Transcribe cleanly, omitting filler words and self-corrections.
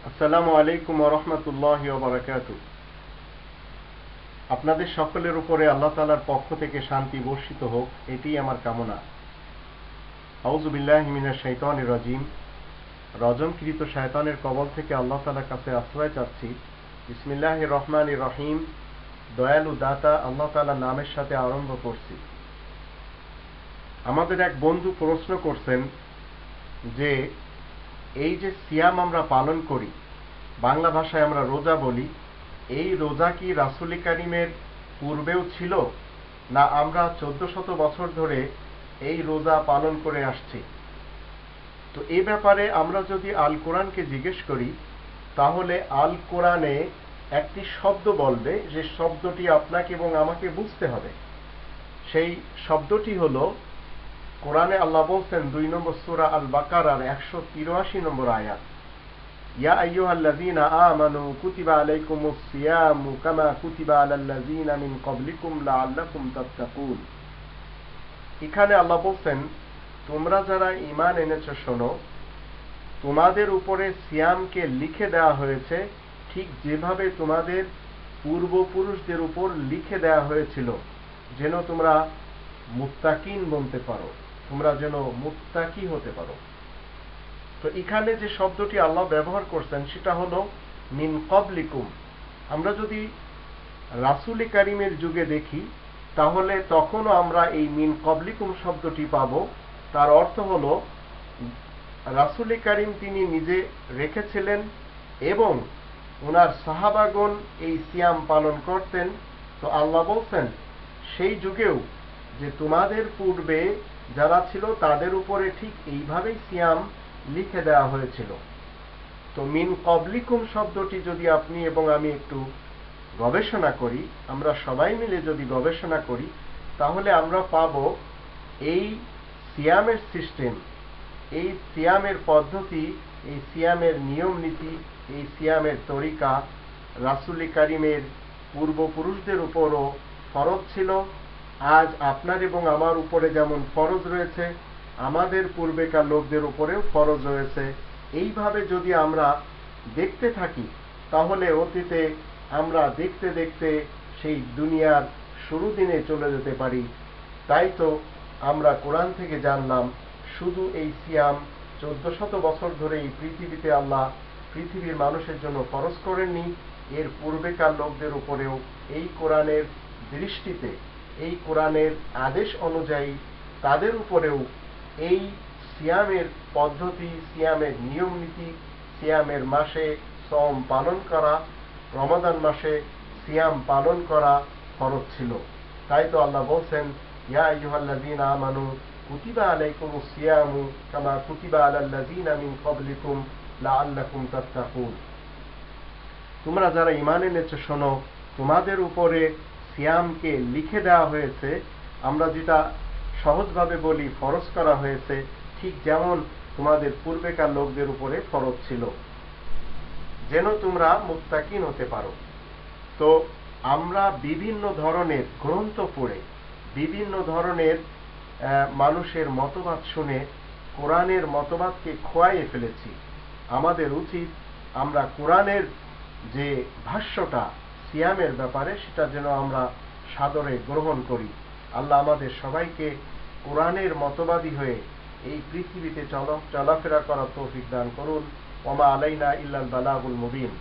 আসসালামু আলাইকুম ওয়া রাহমাতুল্লাহি ওয়া বারাকাতুহু। আপনাদের সকলের উপরে আল্লাহ তাআলার পক্ষ থেকে শান্তি বর্ষিত হোক, এটিই আমার কামনা। আউযু বিল্লাহি মিনাশ শাইতানির রাজিম। রজমকৃত শয়তানের কবল থেকে আল্লাহ তাআলার কাছে আশ্রয় চাচ্ছি। বিসমিল্লাহির রহমানির রহিম। দয়ালু দাতা আল্লাহ তাআলার নামের সাথে আরম্ভ করছি। আমাদের এক বন্ধু প্রশ্ন করছেন যে এই যে সিয়াম আমরা পালন করি, বাংলা ভাষায় আমরা রোজা বলি, এই রোজা কি রাসূল কারীমের পূর্বেও ছিল, না আমরা 1400 বছর ধরে এই রোজা পালন করে আসছি? তো এই ব্যাপারে আমরা যদি আল কোরআনকে জিজ্ঞেস করি, তাহলে আল কোরআনে একটি শব্দ বলবে, যে শব্দটি আপনাকে এবং আমাকে বুঝতে হবে। সেই শব্দটি হলো, কোরআনে আল্লাহ বলছেন 2 নম্বর সূরা আল বাকারার 183 নম্বর আয়াত, ইয়া আইয়ুহাল্লাযীনা আমানু কুতিবা আলাইকুমুস সিয়ামু কামা কুতিবা আলাল্লাযীনা মিন ক্বাবলিকুম লাআল্লাকুম তাত্তাকুন। এখানে আল্লাহ বলছেন, তোমরা যারা ঈমান এনেছো শোনো, তোমাদের উপরে সিয়ামকে লিখে দেওয়া হয়েছে ঠিক যেভাবে তোমাদের পূর্বপুরুষদের উপর লিখে দেওয়া হয়েছিল, যেন তোমরা মুত্তাকিন বনতে পারো, তোমরা যেন মুত্তাকি হতে পারো। তো এখানে যে শব্দটি আল্লাহ ব্যবহার করছেন সেটা হলো মিন ক্বাবলিকুম। আমরা যদি রাসূল কারীমের যুগে দেখি, তাহলে তখনও আমরা এই মিন ক্বাবলিকুম শব্দটি পাব। তার অর্থ হলো রাসূল কারীম তিনি নিজে রেখেছিলেন এবং ওনার সাহাবাগণ এই সিয়াম পালন করতেন। তো আল্লাহ বলছেন সেই যুগেও যে তোমাদের পূর্বে যারা ছিল তাদের উপরে ঠিক এইভাবেই সিয়াম লিখে দেওয়া হয়েছিল। তো মিন ক্বাবলিকুম শব্দটি যদি আপনি এবং আমি একটু গবেষণা করি, আমরা সবাই মিলে যদি গবেষণা করি, তাহলে আমরা পাব এই সিয়ামের সিস্টেম, এই সিয়ামের পদ্ধতি, এই সিয়ামের নিয়ম নীতি, এই সিয়ামের তরিকা রাসূল কারীমের পূর্বপুরুষদের উপরও ফরজ ছিল। আজ আপনার এবং আমার উপরে যেমন ফরজ রয়েছে, আমাদের পূর্বেকার লোকদের উপরেও ফরজ রয়েছে। এইভাবে যদি আমরা দেখতে থাকি, তাহলে অতীতে আমরা দেখতে দেখতে সেই দুনিয়ার শুরু দিনে চলে যেতে পারি। তাই তো আমরা কোরআন থেকে জানলাম, শুধু এই সিয়াম 1400 বছর ধরে এই পৃথিবীতে আল্লাহ পৃথিবীর মানুষের জন্য ফরজ করেননি, এর পূর্বেকার লোকদের উপরেও এই কোরআনের দৃষ্টিতে, এই কোরআনের আদেশ অনুযায়ী তাদের উপরেও এই সিয়ামের পদ্ধতি, সিয়ামের নিয়ম নীতি, সিয়ামের মাসে সওম পালন করা, রমাদান মাসে সিয়াম পালন করা ফরজ ছিল। তাই তো আল্লাহ বলছেন, ইয়া আইয়ুহাল্লাযীনা আমানু কুতিবা আলাইকুমুস সিয়ামু কামা কুতিবা আলাল্লাযীনা মিন ক্বাবলিকুম লাআল্লাকুম তাত্তাকুন। তোমরা যারা ঈমান এনেছো শোনো, তোমাদের উপরে সিয়ামকে লিখে দেওয়া হয়েছে, আমরা যেটা সহজভাবে বলি ফরজ করা হয়েছে, ঠিক যেমন তোমাদের পূর্বেকার লোকদের উপরে ফরজ ছিল, যেন তোমরা মুত্তাকিন হতে পারো। তো আমরা বিভিন্ন ধরনের গ্রন্থ পড়ে, বিভিন্ন ধরনের মানুষের মতবাদ শুনে কোরআনের মতবাদকে খোয়াইয়ে ফেলেছি। আমাদের উচিত আমরা কোরআনের যে ভাষ্যটা সিয়ামের ব্যাপারে, সেটা যেন আমরা সাদরে গ্রহণ করি। আল্লাহ আমাদের সবাইকে কোরআনের মতবাদী হয়ে এই পৃথিবীতে চলাফেরা করার তৌফিক দান করুন। ওমা আলাইনা ইল্লাল বালাগুল মুবিন।